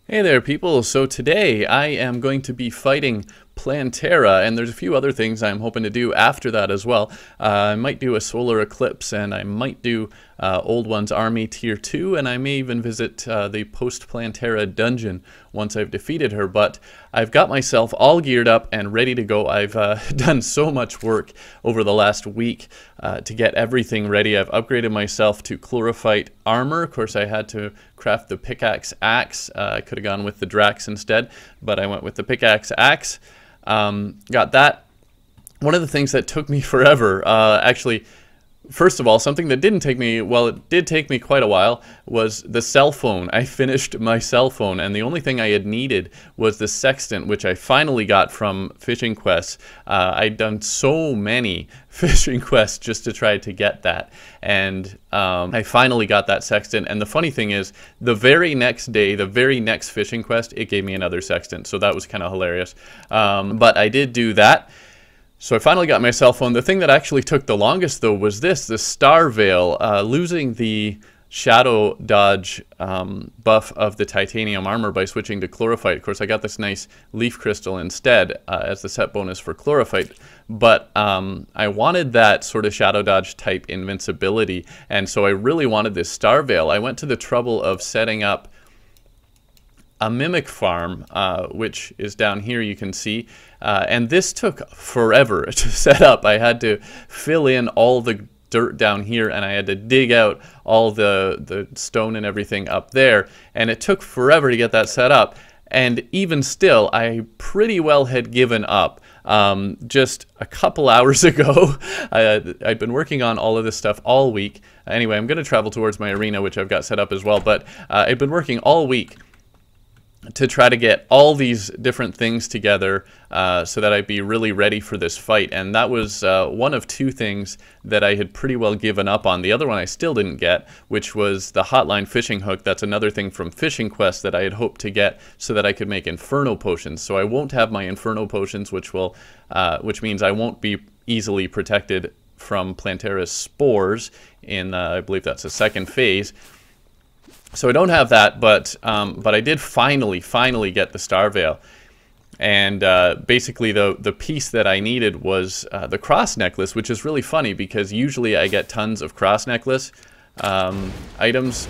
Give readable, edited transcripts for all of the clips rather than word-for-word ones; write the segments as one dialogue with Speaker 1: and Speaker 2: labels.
Speaker 1: Hey there people, so today I am going to be fighting Plantera, and there's a few other things I'm hoping to do after that as well. I might do a Solar Eclipse, and I might do Old One's Army Tier 2, and I may even visit the post-Plantera dungeon once I've defeated her, but I've got myself all geared up and ready to go. I've done so much work over the last week to get everything ready. I've upgraded myself to chlorophyte armor. Of course, I had to craft the pickaxe axe. I could have gone with the Drax instead, but I went with the pickaxe axe. Got that. One of the things that took me forever, actually, first of all, something that didn't take me, well, it did take me quite a while, was the cell phone. I finished my cell phone, and the only thing I had needed was the sextant, which I finally got from fishing quests. I'd done so many fishing quests just to try to get that, and I finally got that sextant. And the funny thing is, the very next day, the very next fishing quest, it gave me another sextant, so that was kind of hilarious. But I did do that. So I finally got my cell phone. The thing that actually took the longest, though, was the Star Veil. Losing the shadow dodge buff of the titanium armor by switching to chlorophyte. Of course, I got this nice leaf crystal instead as the set bonus for chlorophyte. But I wanted that sort of shadow dodge type invincibility, and so I really wanted this Star Veil. I went to the trouble of setting up a mimic farm, which is down here, you can see, and this took forever to set up. I had to fill in all the dirt down here, and I had to dig out all the stone and everything up there, and it took forever to get that set up. And even still, I pretty well had given up. Just a couple hours ago, I'd been working on all of this stuff all week. Anyway, I'm going to travel towards my arena, which I've got set up as well, but I've been working all week to try to get all these different things together so that I'd be really ready for this fight. And that was one of two things that I had pretty well given up on. The other one I still didn't get, which was the hotline fishing hook. That's another thing from fishing quests that I had hoped to get so that I could make inferno potions. So I won't have my inferno potions, which means I won't be easily protected from Plantera's spores in, I believe that's the second phase. So I don't have that, but I did finally get the Star Veil, and basically the piece that I needed was the cross necklace, which is really funny because usually I get tons of cross necklace items,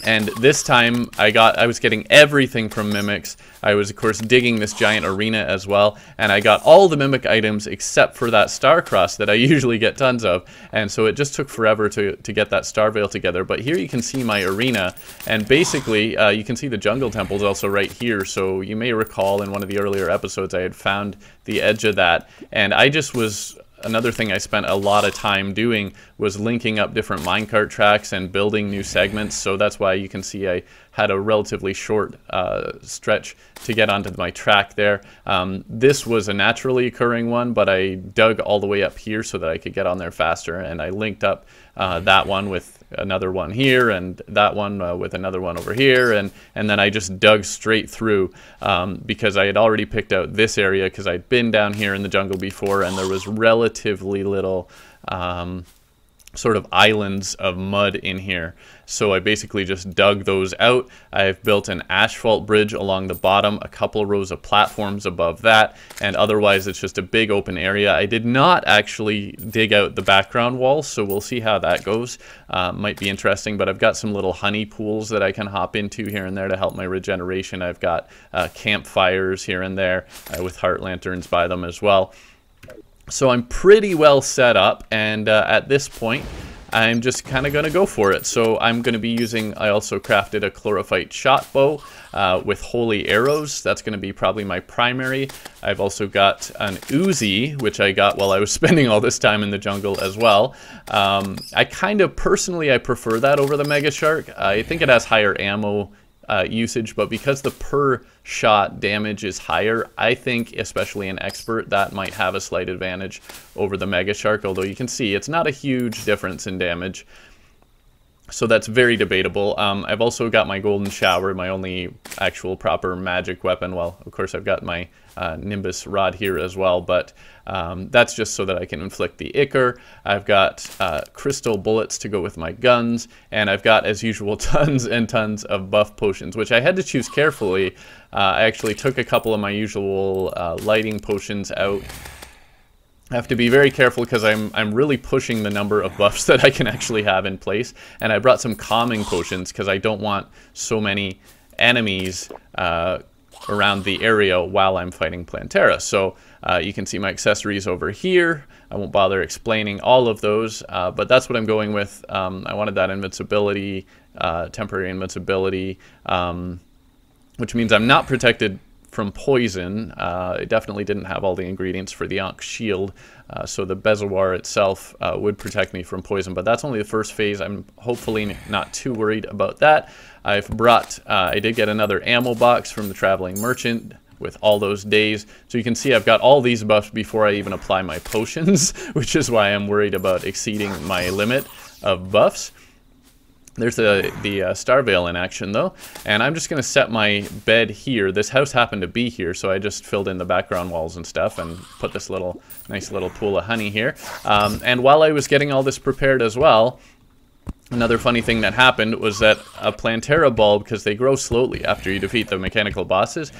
Speaker 1: and this time I was getting everything from mimics. I was of course digging this giant arena as well, and I got all the mimic items except for that star cross that I usually get tons of, and so it just took forever to get that Star Veil together. But here you can see my arena, and basically you can see the jungle temple is also right here. So you may recall in one of the earlier episodes I had found the edge of that, and another thing I spent a lot of time doing was linking up different minecart tracks and building new segments. So that's why you can see I had a relatively short stretch to get onto my track there. This was a naturally occurring one, but I dug all the way up here so that I could get on there faster, and I linked up that one with another one here, and that one with another one over here, and then I just dug straight through because I had already picked out this area because I'd been down here in the jungle before, and there was relatively little sort of islands of mud in here. So I basically just dug those out. I've built an asphalt bridge along the bottom, a couple rows of platforms above that, and otherwise it's just a big open area. I did not actually dig out the background wall, so we'll see how that goes. Might be interesting, but I've got some little honey pools that I can hop into here and there to help my regeneration. I've got campfires here and there with heart lanterns by them as well. So I'm pretty well set up, and at this point I'm just kind of going to go for it. So I'm going to be I also crafted a chlorophyte shot bow with holy arrows. That's going to be probably my primary. I've also got an Uzi, which I got while I was spending all this time in the jungle as well. I kind of personally, I prefer that over the Mega Shark. I think it has higher ammo usage, but because the per shot damage is higher, I think especially in expert that might have a slight advantage over the Mega Shark, although you can see it's not a huge difference in damage. So that's very debatable. I've also got my golden shower, my only actual proper magic weapon. Well, of course I've got my Nimbus rod here as well, but that's just so that I can inflict the ichor. I've got crystal bullets to go with my guns, and I've got, as usual, tons and tons of buff potions, which I had to choose carefully. I actually took a couple of my usual lighting potions out. I have to be very careful because I'm really pushing the number of buffs that I can actually have in place. And I brought some calming potions because I don't want so many enemies around the area while I'm fighting Plantera. So you can see my accessories over here. I won't bother explaining all of those, but that's what I'm going with. I wanted that invincibility, temporary invincibility, which means I'm not protected from poison. It definitely didn't have all the ingredients for the Ankh shield, so the Bezoar itself would protect me from poison, but that's only the first phase. I'm hopefully not too worried about that. I've brought, I did get another ammo box from the traveling merchant with all those days, so you can see I've got all these buffs before I even apply my potions, which is why I'm worried about exceeding my limit of buffs. There's the Starveil in action though, and I'm just going to set my bed here. This house happened to be here, so I just filled in the background walls and stuff and put this nice little pool of honey here. And while I was getting all this prepared as well, another funny thing that happened was that a Plantera Bulb, because they grow slowly after you defeat the mechanical bosses,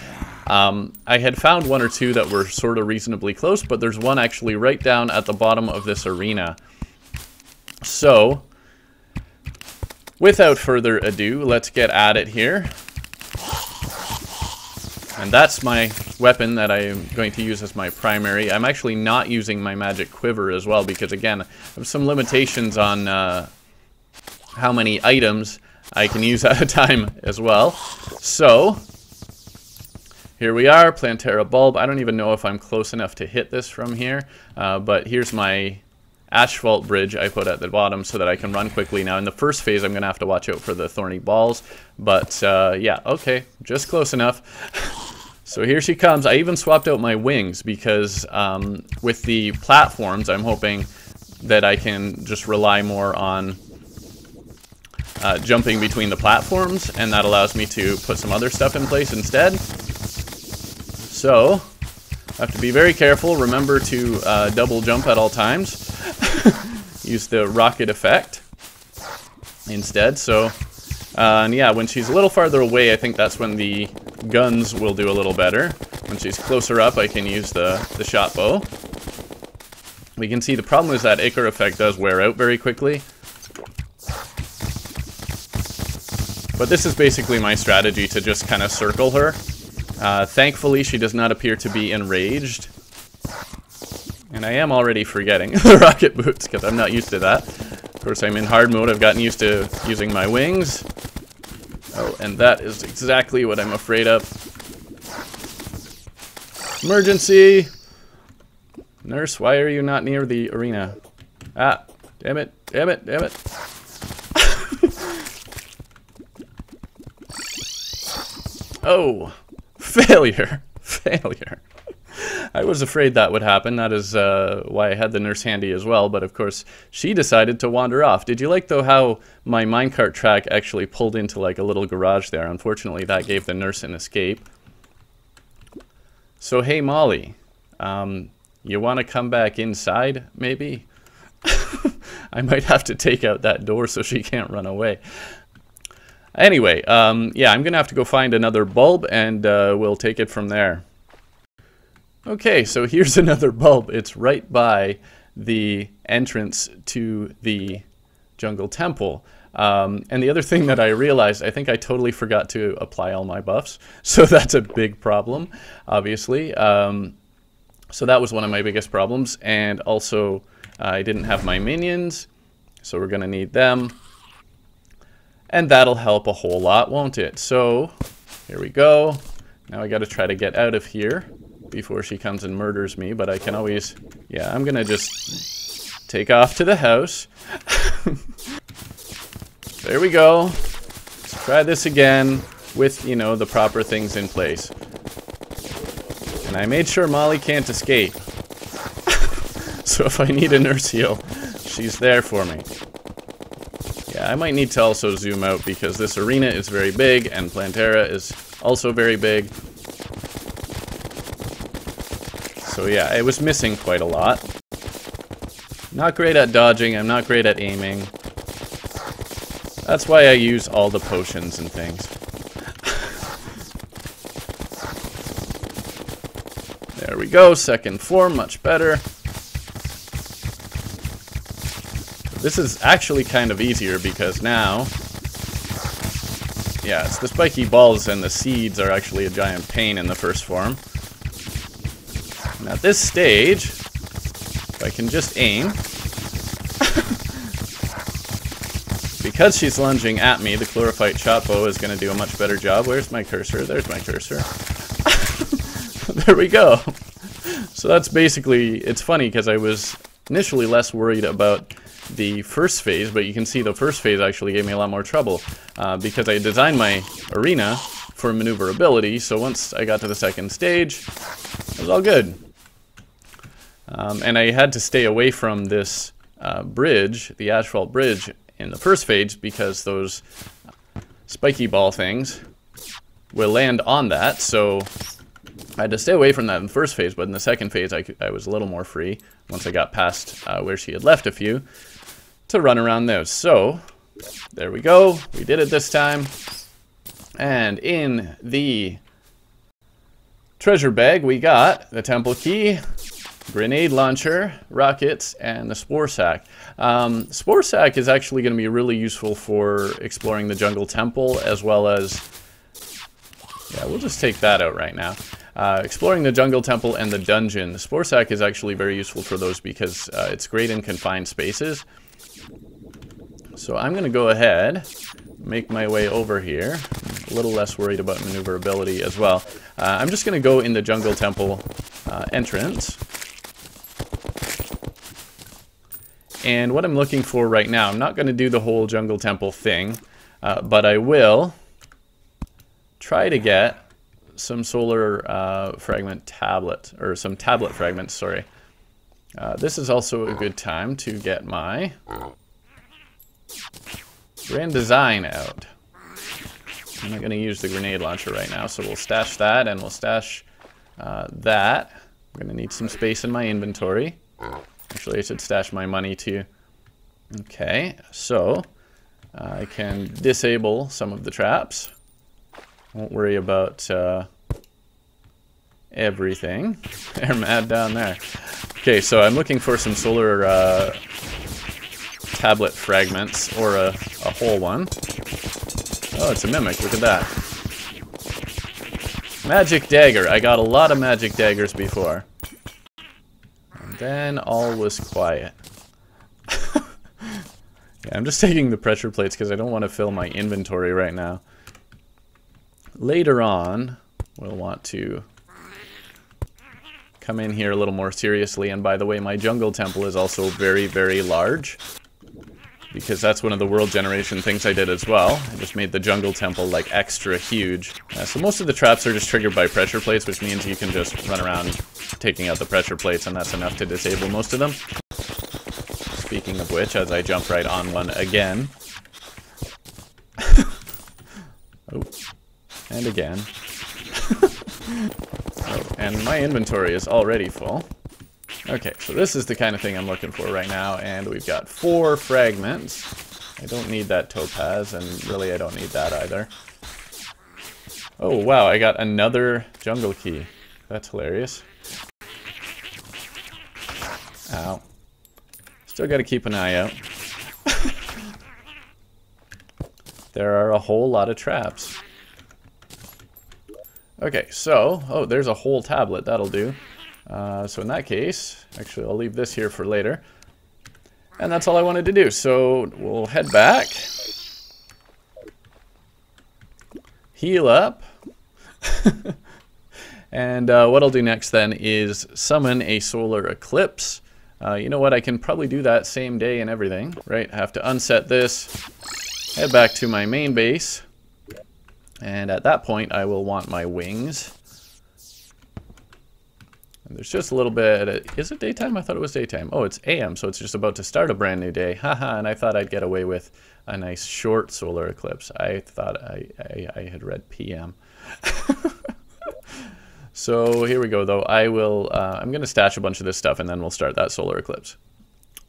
Speaker 1: I had found one or two that were sort of reasonably close, but there's one actually right down at the bottom of this arena. So without further ado, let's get at it here. And that's my weapon that I am going to use as my primary. I'm actually not using my magic quiver as well because, again, I have some limitations on how many items I can use at a time as well. So here we are, Plantera Bulb. I don't even know if I'm close enough to hit this from here, but here's my asphalt bridge I put at the bottom so that I can run quickly. Now in the first phase I'm gonna have to watch out for the thorny balls, but yeah, okay, just close enough. So here she comes. I even swapped out my wings because with the platforms I'm hoping that I can just rely more on jumping between the platforms, and that allows me to put some other stuff in place instead. So I have to be very careful. Remember to double jump at all times. Use the rocket effect instead. So, and yeah, when she's a little farther away, I think that's when the guns will do a little better. When she's closer up, I can use the shot bow. We can see the problem is that ichor effect does wear out very quickly. But this is basically my strategy to just kind of circle her. Thankfully, she does not appear to be enraged. And I am already forgetting the rocket boots because I'm not used to that. Of course, I'm in hard mode. I've gotten used to using my wings. Oh, and that is exactly what I'm afraid of. Emergency! Nurse, why are you not near the arena? Ah, damn it, damn it, damn it. Oh, failure, failure. I was afraid that would happen. That is why I had the nurse handy as well, but of course she decided to wander off. Did you like though how my minecart track actually pulled into like a little garage there? Unfortunately that gave the nurse an escape. So hey Molly, you want to come back inside maybe? I might have to take out that door so she can't run away. Anyway, yeah, I'm gonna have to go find another bulb and we'll take it from there. Okay, so here's another bulb. It's right by the entrance to the jungle temple. And the other thing that I realized, I think I totally forgot to apply all my buffs. So that's a big problem, obviously. So that was one of my biggest problems. And also, I didn't have my minions, so we're gonna need them. And that'll help a whole lot, won't it? So, here we go. Now I gotta try to get out of here before she comes and murders me, but I can always, yeah, I'm gonna just take off to the house. There we go. Let's try this again with, you know, the proper things in place. And I made sure Molly can't escape. So if I need a nurse heal, she's there for me. Yeah, Yeah, I might need to also zoom out because this arena is very big and Plantera is also very big. So yeah, it was missing quite a lot. Not great at dodging, I'm not great at aiming. That's why I use all the potions and things. There we go, second form, much better. This is actually kind of easier because now, yeah, it's the spiky balls and the seeds are actually a giant pain in the first form. And at this stage, if I can just aim, because she's lunging at me, the chlorophyte shot bow is going to do a much better job. Where's my cursor? There's my cursor. There we go. So that's basically, it's funny because I was initially less worried about the first phase, but you can see the first phase actually gave me a lot more trouble because I designed my arena for maneuverability, so once I got to the second stage, it was all good. And I had to stay away from this bridge, the asphalt bridge, in the first phase because those spiky ball things will land on that, so I had to stay away from that in the first phase, but in the second phase I was a little more free once I got past where she had left a few to run around those. So there we go, we did it this time. And in the treasure bag we got the temple key, grenade launcher, rockets, and the spore sack. Spore sack is actually going to be really useful for exploring the jungle temple, as well as, yeah, we'll just take that out right now. Exploring the jungle temple and the dungeon. The spore sack is actually very useful for those because it's great in confined spaces. So I'm going to go ahead, make my way over here. A little less worried about maneuverability as well. I'm just going to go in the jungle temple entrance. And what I'm looking for right now, I'm not going to do the whole jungle temple thing, but I will try to get some solar fragment tablet, or some tablet fragments, sorry. This is also a good time to get my grand design out. I'm not going to use the grenade launcher right now, so we'll stash that, and we'll stash that. I'm going to need some space in my inventory. Actually, I should stash my money too. Okay, so I can disable some of the traps. Won't worry about everything. They're mad down there. Okay, so I'm looking for some solar tablet fragments, or a whole one. Oh, it's a mimic, look at that. Magic dagger. I got a lot of magic daggers before. And then all was quiet. Yeah, I'm just taking the pressure plates because I don't want to fill my inventory right now. Later on, we'll want to come in here a little more seriously. And by the way, my jungle temple is also very, very large, because that's one of the world generation things I did as well. I just made the jungle temple like extra huge. So most of the traps are just triggered by pressure plates, which means you can just run around taking out the pressure plates, and that's enough to disable most of them. Speaking of which, as I jump right on one again. Oh, and again. Oh, and my inventory is already full. Okay, so this is the kind of thing I'm looking for right now, and we've got 4 fragments. I don't need that topaz, and really I don't need that either. Oh wow, I got another jungle key. That's hilarious. Ow. Still gotta keep an eye out. There are a whole lot of traps. Okay, so, oh, there's a whole tablet, that'll do. So in that case, actually I'll leave this here for later. And that's all I wanted to do, so we'll head back. Heal up. And what I'll do next then is summon a solar eclipse. You know what, I can probably do that same day and everything, right? I have to unset this, head back to my main base, and at that point I will want my wings. And there's just a little bit. Is it daytime? I thought it was daytime. Oh, it's AM, so it's just about to start a brand new day. Haha, and I thought I'd get away with a nice short solar eclipse. I thought I had read PM. So here we go, though. I'm going to stash a bunch of this stuff, and then we'll start that solar eclipse.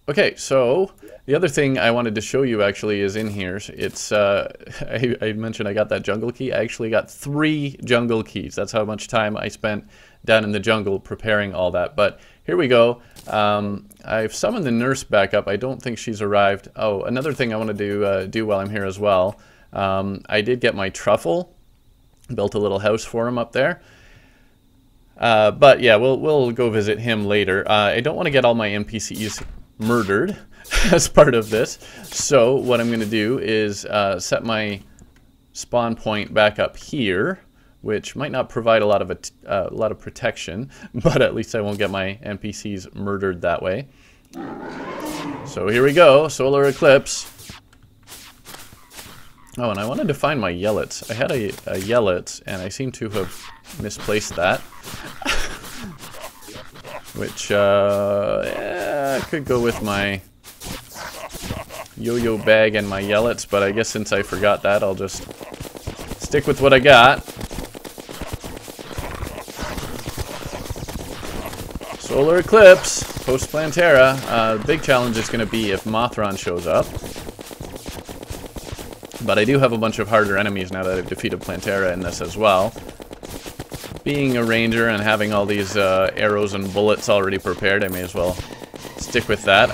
Speaker 1: Okay, so the other thing I wanted to show you actually is in here. It's I mentioned I got that jungle key. I actually got 3 jungle keys. That's how much time I spent down in the jungle preparing all that. But here we go. I've summoned the nurse back up. I don't think she's arrived. Oh, another thing I want to do while I'm here as well. I did get my truffle. Built a little house for him up there. But yeah, we'll go visit him later. I don't want to get all my NPCs murdered as part of this. So what I'm going to do is set my spawn point back up here, which might not provide a lot of protection, but at least I won't get my NPCs murdered that way. So here we go, solar eclipse. Oh, and I wanted to find my yellets. I had a yellet, and I seem to have misplaced that. Which, yeah, I could go with my yo-yo bag and my yellets, but I guess since I forgot that, I'll just stick with what I got. Solar eclipse, post-Plantera. Big challenge is going to be if Mothron shows up. But I do have a bunch of harder enemies now that I've defeated Plantera in this as well. Being a ranger and having all these arrows and bullets already prepared, I may as well stick with that.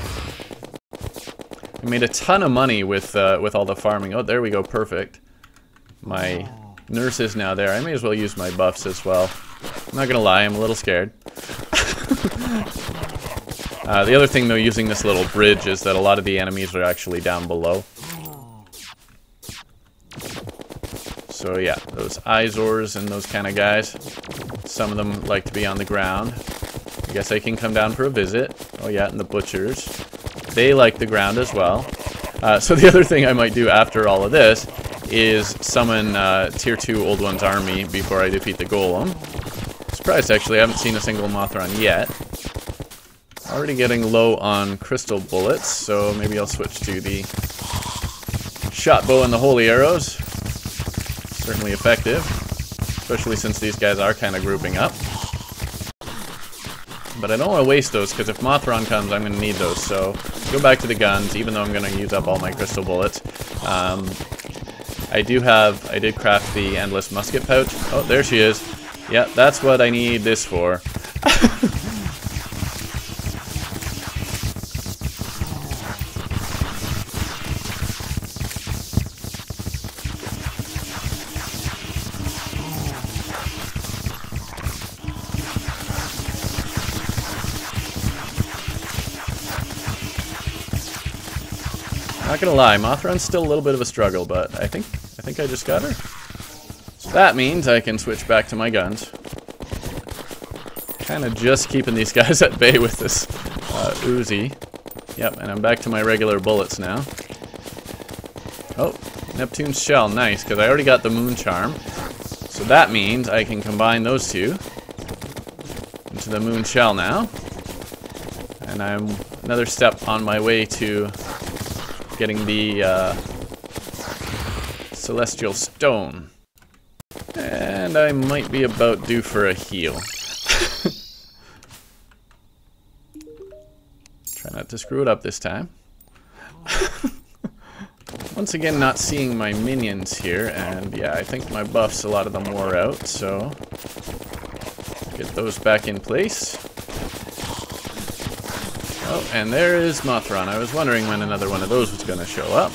Speaker 1: I made a ton of money with all the farming. Oh, there we go, perfect. My nurse is now there. I may as well use my buffs as well. I'm not gonna lie, I'm a little scared. The other thing though, using this little bridge, is that a lot of the enemies are actually down below. So yeah, those Izors and those kind of guys. Some of them like to be on the ground. I guess I can come down for a visit. Oh yeah, and the butchers. They like the ground as well. So the other thing I might do after all of this is summon Tier 2 Old One's army before I defeat the golem. Surprised actually, I haven't seen a single Mothron yet. Already getting low on crystal bullets, so maybe I'll switch to the shot bow and the holy arrows. Certainly effective, especially since these guys are kind of grouping up. But I don't want to waste those, because if Mothron comes, I'm going to need those. So go back to the guns, even though I'm going to use up all my crystal bullets. I did craft the endless musket pouch. Oh, there she is. Yeah, that's what I need this for. Not gonna lie, Mothron's still a little bit of a struggle, but I think I just got her. So that means I can switch back to my guns. Kind of just keeping these guys at bay with this Uzi. Yep, and I'm back to my regular bullets now. Oh, Neptune's shell, nice, because I already got the moon charm. So that means I can combine those two into the moon shell now. And I'm another step on my way to getting the celestial stone. And I might be about due for a heal. Try not to screw it up this time. Once again, not seeing my minions here, and yeah, I think my buffs, a lot of them wore out, so get those back in place. Oh, and there is Mothron. I was wondering when another one of those was going to show up.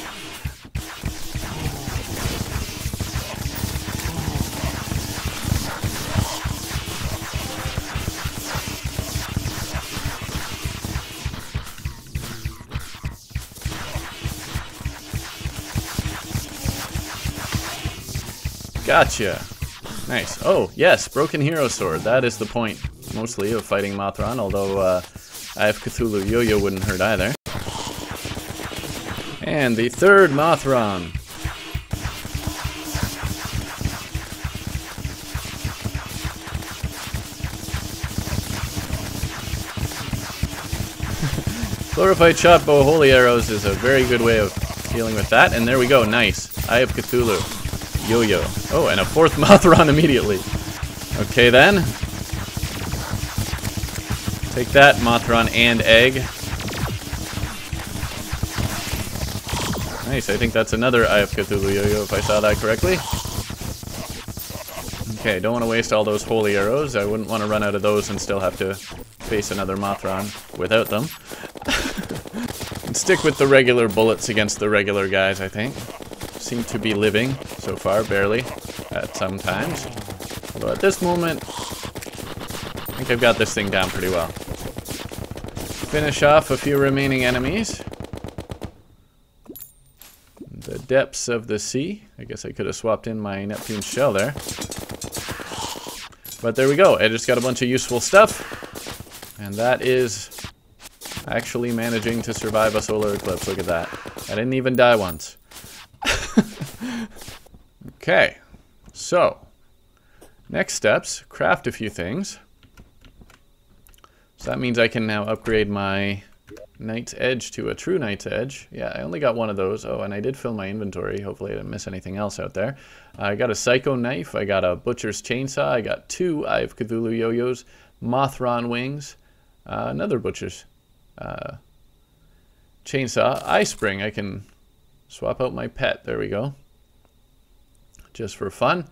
Speaker 1: Gotcha. Nice. Oh, yes, Broken Hero Sword. That is the point, mostly, of fighting Mothron, although I have Cthulhu Yo-Yo wouldn't hurt either. And the third Mothron. Glorified shot bow holy arrows is a very good way of dealing with that. And there we go, nice. Eye of Cthulhu. Yo-yo. Oh, and a fourth Mothron immediately. Okay then. Take that, Mothron and egg. Nice, I think that's another Eye of Cthulhu yo-yo if I saw that correctly. Okay, don't want to waste all those holy arrows. I wouldn't want to run out of those and still have to face another Mothron without them. And stick with the regular bullets against the regular guys, I think. Seem to be living so far, barely, at some times. Although at this moment, I think I've got this thing down pretty well. Finish off a few remaining enemies. The depths of the sea. I guess I could have swapped in my Neptune shell there. But there we go. I just got a bunch of useful stuff. And that is actually managing to survive a solar eclipse. Look at that. I didn't even die once. Okay. So, next steps. Craft a few things. So that means I can now upgrade my Knight's Edge to a true Knight's Edge. Yeah, I only got one of those. Oh, and I did fill my inventory. Hopefully I didn't miss anything else out there. I got a Psycho Knife. I got a Butcher's Chainsaw. I got 2 Eye of Cthulhu yo-yos. Mothron Wings. Another Butcher's Chainsaw. Eye Spring. I can swap out my pet. There we go. Just for fun.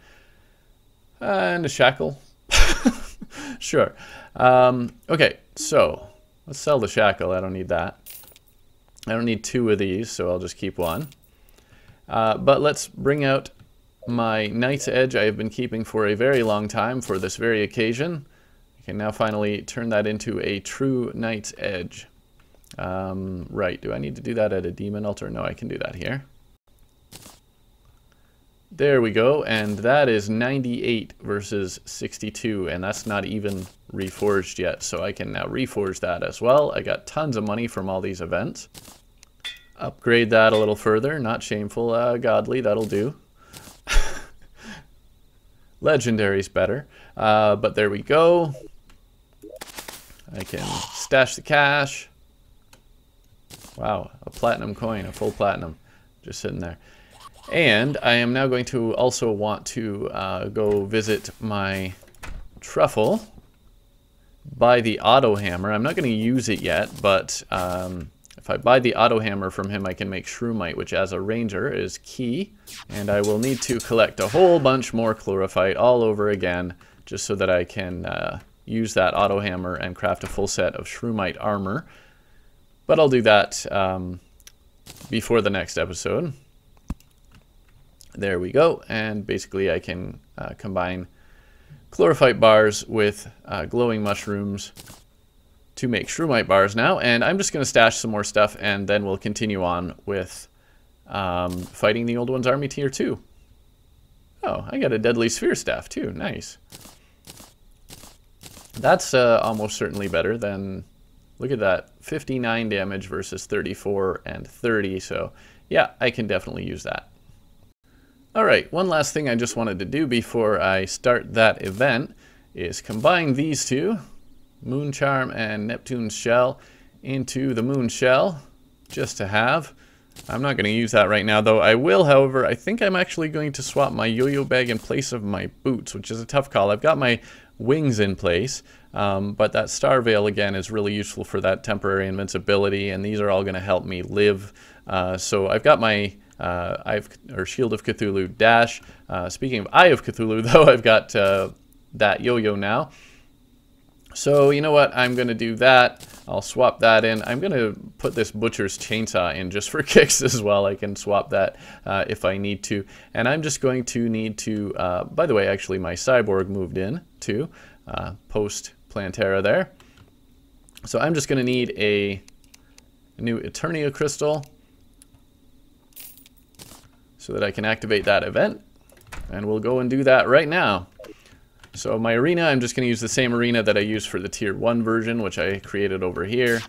Speaker 1: And a Shackle. Sure. Okay, so let's sell the Shackle. I don't need that. I don't need 2 of these, so I'll just keep 1. But let's bring out my Knight's Edge I have been keeping for a very long time for this very occasion. I can now finally turn that into a true Knight's Edge. Right, do I need to do that at a demon altar? No, I can do that here. There we go, and that is 98 versus 62, and that's not even reforged yet, so I can now reforge that as well. I got tons of money from all these events. Upgrade that a little further, not shameful, godly, that'll do. Legendary's better, but there we go. I can stash the cash. Wow, a platinum coin, a full platinum, just sitting there. And I am now going to also want to go visit my truffle, buy the auto hammer. I'm not going to use it yet, but if I buy the auto hammer from him, I can make Shroomite, which as a ranger is key. And I will need to collect a whole bunch more chlorophyte all over again, just so that I can use that auto hammer and craft a full set of Shroomite armor. But I'll do that before the next episode. There we go, and basically I can combine chlorophyte bars with glowing mushrooms to make Shroomite bars now, and I'm just going to stash some more stuff, and then we'll continue on with fighting the Old One's Army Tier 2. Oh, I got a Deadly Sphere Staff too, nice. That's almost certainly better than, look at that, 59 damage versus 34 and 30, so yeah, I can definitely use that. Alright, one last thing I just wanted to do before I start that event is combine these two, Moon Charm and Neptune's Shell, into the Moon Shell, just to have. I'm not going to use that right now though. I will, however, I think I'm actually going to swap my yo-yo bag in place of my boots, which is a tough call. I've got my wings in place, but that Star Veil again is really useful for that temporary invincibility, and these are all going to help me live. So I've got my Shield of Cthulhu dash. Speaking of Eye of Cthulhu, though, I've got that yo-yo now. So you know what? I'm going to do that. I'll swap that in. I'm going to put this Butcher's Chainsaw in just for kicks as well. I can swap that if I need to. And I'm just going to need to, by the way, actually my Cyborg moved in too, post-Plantera there. So I'm just going to need a new Eternia Crystal, so that I can activate that event, and we'll go and do that right now. So my arena, I'm just going to use the same arena that I used for the Tier 1 version, which I created over here.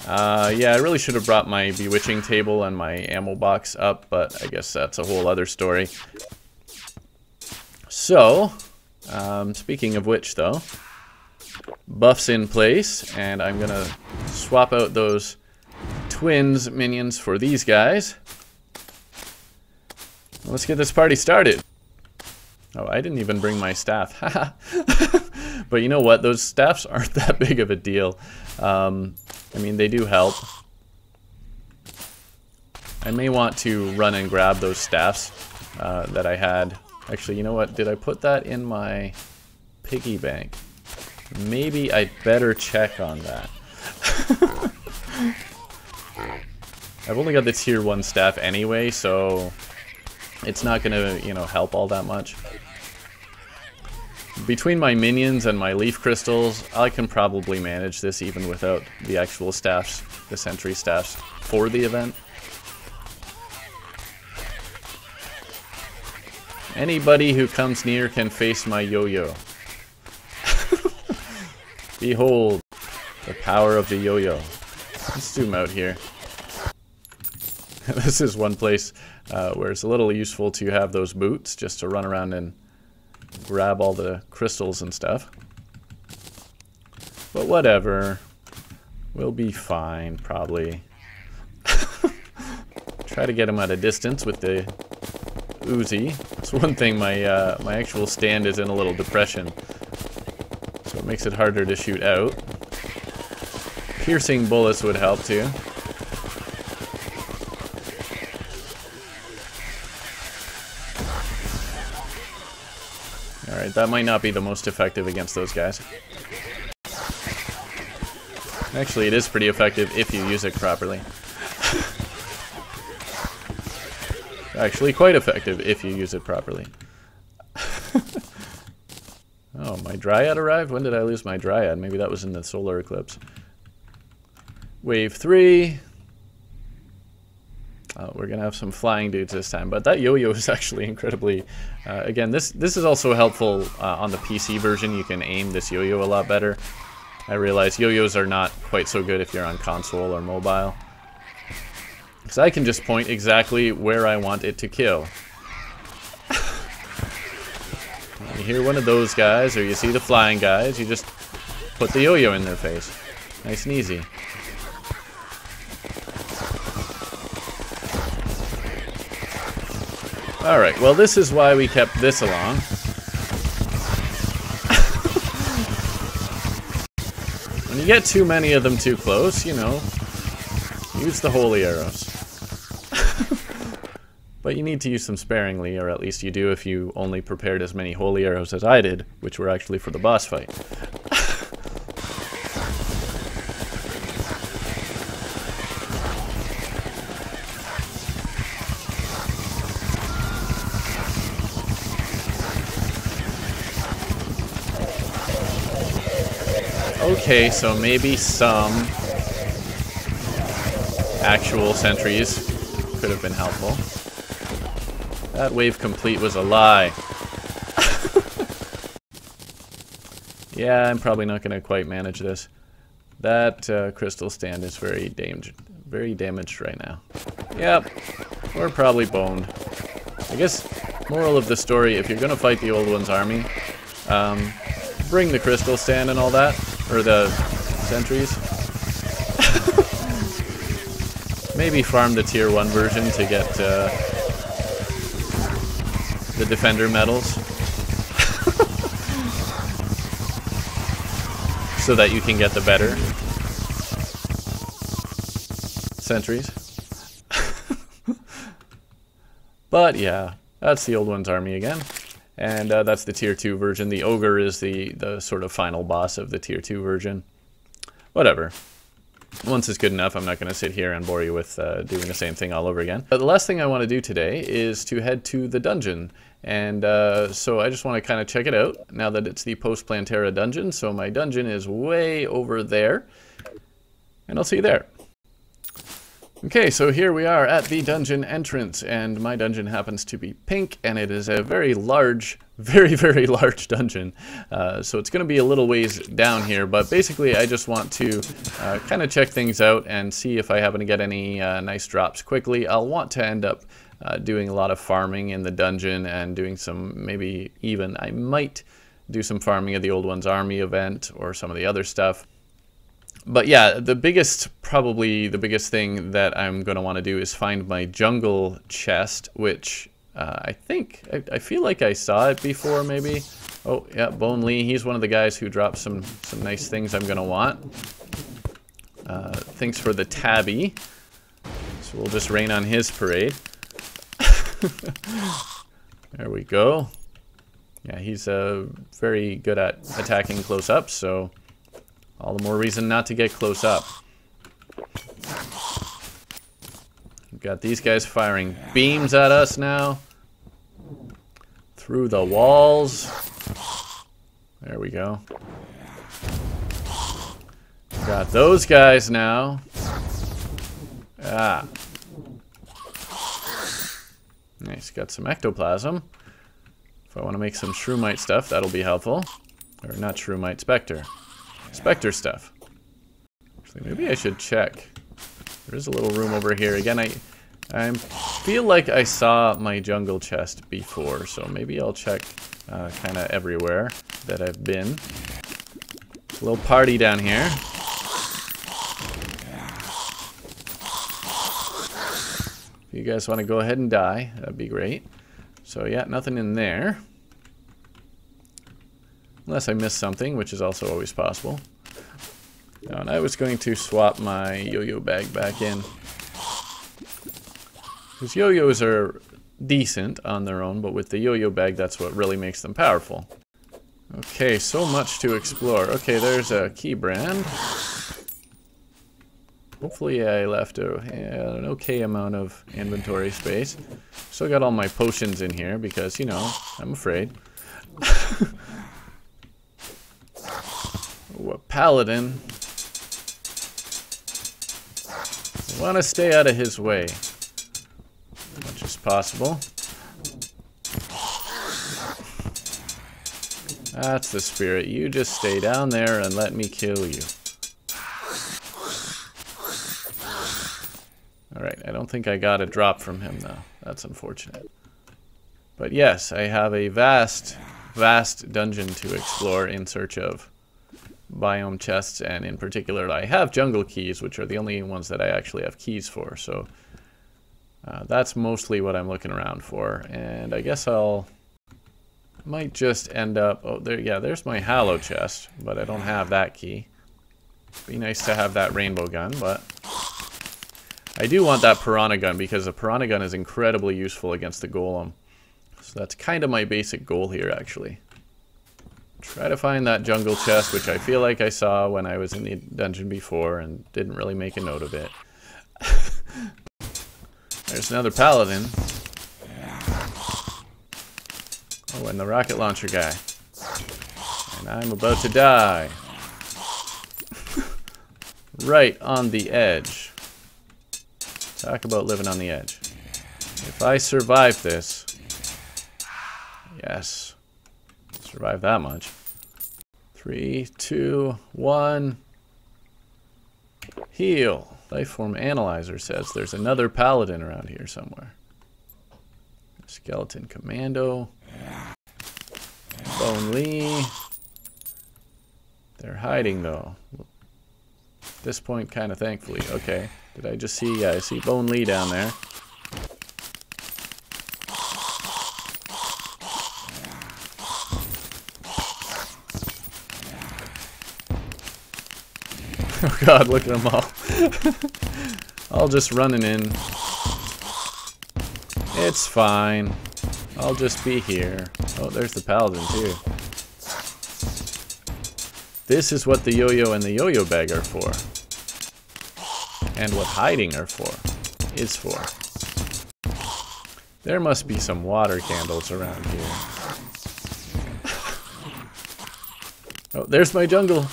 Speaker 1: Yeah, I really should have brought my Bewitching table and my ammo box up, but I guess that's a whole other story. So, speaking of which though, buffs in place, and I'm going to swap out those twins minions for these guys. Let's get this party started. Oh, I didn't even bring my staff. But you know what? Those staffs aren't that big of a deal. I mean, they do help. I may want to run and grab those staffs that I had. Actually, you know what? Did I put that in my piggy bank? Maybe I'd better check on that. I've only got the tier 1 staff anyway, so it's not gonna, you know, help all that much. Between my minions and my leaf crystals, I can probably manage this even without the actual staffs, the sentry staffs for the event. Anybody who comes near can face my yo-yo. Behold, the power of the yo-yo. Let's zoom out here. This is one place where it's a little useful to have those boots, just to run around and grab all the crystals and stuff. But whatever. We'll be fine, probably. Try to get him at a distance with the Uzi. It's one thing, my actual stand is in a little depression, so it makes it harder to shoot out. Piercing bullets would help too. Alright, that might not be the most effective against those guys. Actually, it is pretty effective if you use it properly. Actually, quite effective if you use it properly. Oh, my Dryad arrived? When did I lose my Dryad? Maybe that was in the Solar Eclipse. Wave 3. Oh, we're going to have some flying dudes this time. But that yo-yo is actually incredibly... again, this is also helpful on the PC version. You can aim this yo-yo a lot better. I realize yo-yos are not quite so good if you're on console or mobile. Because I can just point exactly where I want it to kill. You hear one of those guys, or you see the flying guys, you just put the yo-yo in their face. Nice and easy. Alright, well this is why we kept this along. When you get too many of them too close, you know, use the holy arrows. But you need to use them sparingly, or at least you do if you only prepared as many holy arrows as I did, which were actually for the boss fight. Okay, so maybe some actual sentries could have been helpful. That wave complete was a lie. Yeah, I'm probably not going to quite manage this. That crystal stand is very damaged right now. Yep, we're probably boned. I guess, moral of the story, if you're going to fight the old one's army, bring the crystal stand and all that, or the sentries. Maybe farm the tier 1 version to get the defender medals. So that you can get the better sentries. But yeah, that's the old one's army again. And that's the tier 2 version. The ogre is the sort of final boss of the tier 2 version. Whatever. Once is good enough. I'm not going to sit here and bore you with doing the same thing all over again. But the last thing I want to do today is to head to the dungeon. And so I just want to kind of check it out now that it's the post-Plantera dungeon. So my dungeon is way over there. And I'll see you there. Okay, so here we are at the dungeon entrance, and my dungeon happens to be pink, and it is a very large, very large dungeon. So it's going to be a little ways down here, but basically I just want to kind of check things out and see if I happen to get any nice drops quickly. I'll want to end up doing a lot of farming in the dungeon and doing some, maybe even, I might do some farming of the Old One's Army event or some of the other stuff. But yeah, probably the biggest thing that I'm going to want to do is find my jungle chest, which I feel like I saw it before, maybe. Oh, yeah, Bone Lee, he's one of the guys who dropped some nice things I'm going to want. Thanks for the tabby. So we'll just rain on his parade. There we go. Yeah, he's very good at attacking close up, so all the more reason not to get close up. We've got these guys firing beams at us now. Through the walls. There we go. Got those guys now. Ah. Nice, got some ectoplasm. If I want to make some shroomite stuff, that'll be helpful. Or not shroomite, specter. Specter stuff. Actually, maybe I should check. There's a little room over here. Again, I feel like I saw my jungle chest before, so maybe I'll check kind of everywhere that I've been. A little party down here. If you guys want to go ahead and die, that'd be great. So yeah, nothing in there. Unless I missed something, which is also always possible. Now, and I was going to swap my yo-yo bag back in. Because yo-yos are decent on their own, but with the yo-yo bag, that's what really makes them powerful. Okay, so much to explore. Okay, there's a key brand. Hopefully I left an okay amount of inventory space. Still got all my potions in here because, you know, I'm afraid. Ooh, a paladin. I want to stay out of his way as much as possible. That's the spirit. You just stay down there and let me kill you. Alright, I don't think I got a drop from him though. That's unfortunate. But yes, I have a vast dungeon to explore in search of biome chests, and in particular I have jungle keys, which are the only ones that I actually have keys for. So that's mostly what I'm looking around for. And I guess might just end up, oh there, yeah, there's my Hallow chest, but I don't have that key. Be nice to have that rainbow gun, but I do want that piranha gun because the piranha gun is incredibly useful against the golem. So that's kind of my basic goal here, actually. Try to find that jungle chest, which I feel like I saw when I was in the dungeon before and didn't really make a note of it. There's another paladin. Oh, and the rocket launcher guy. And I'm about to die. Right on the edge. Talk about living on the edge. If I survive this... Yes. Survive that much. 3, 2, 1. Heal. Lifeform Analyzer says there's another paladin around here somewhere. Skeleton Commando. Bone Lee. They're hiding though. At this point, kind of thankfully. Okay. Did I just see? Yeah, I see Bone Lee down there. Oh god, look at them all. All just running in. It's fine. I'll just be here. Oh, there's the paladin too. This is what the yo-yo and the yo-yo bag are for. And what hiding is for. There must be some water candles around here. Oh, there's my jungle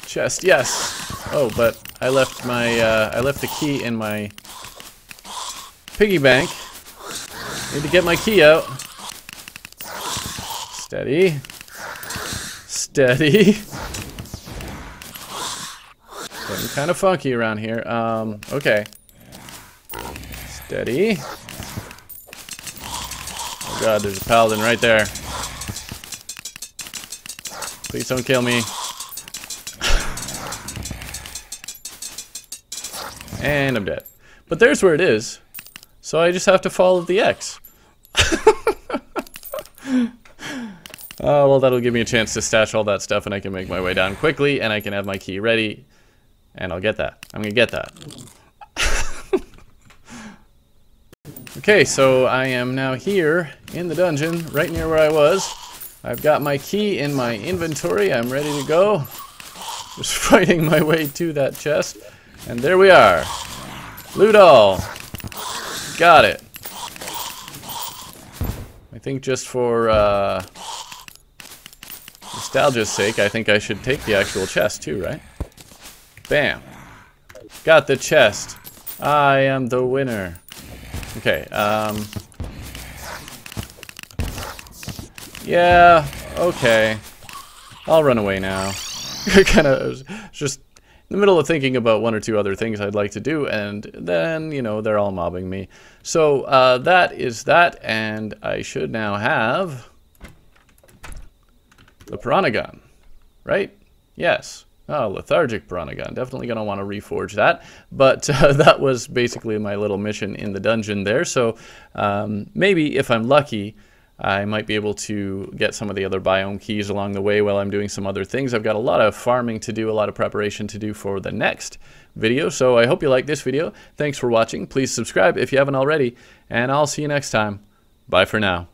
Speaker 1: chest. Yes. Oh, but I left the key in my piggy bank. Need to get my key out. Steady. Steady. Getting kind of funky around here. Okay. Steady. Oh god, there's a paladin right there. Please don't kill me. And I'm dead. But there's where it is. So I just have to follow the X. Oh, well, that'll give me a chance to stash all that stuff, and I can make my way down quickly, and I can have my key ready, and I'll get that. I'm gonna get that. Okay, so I am now here in the dungeon, right near where I was. I've got my key in my inventory. I'm ready to go. Just fighting my way to that chest. And there we are. Loot all. Got it. I think just for nostalgia's sake, I think I should take the actual chest too, right? Bam. Got the chest. I am the winner. Okay, yeah, okay. I'll run away now. Kind of just in the middle of thinking about one or two other things I'd like to do, and then, you know, they're all mobbing me. So, that is that, and I should now have the piranha gun, right? Yes. Oh, lethargic piranha gun. Definitely going to want to reforge that. But that was basically my little mission in the dungeon there. So maybe if I'm lucky, I might be able to get some of the other biome keys along the way while I'm doing some other things. I've got a lot of farming to do, a lot of preparation to do for the next video. So I hope you like this video. Thanks for watching. Please subscribe if you haven't already. And I'll see you next time. Bye for now.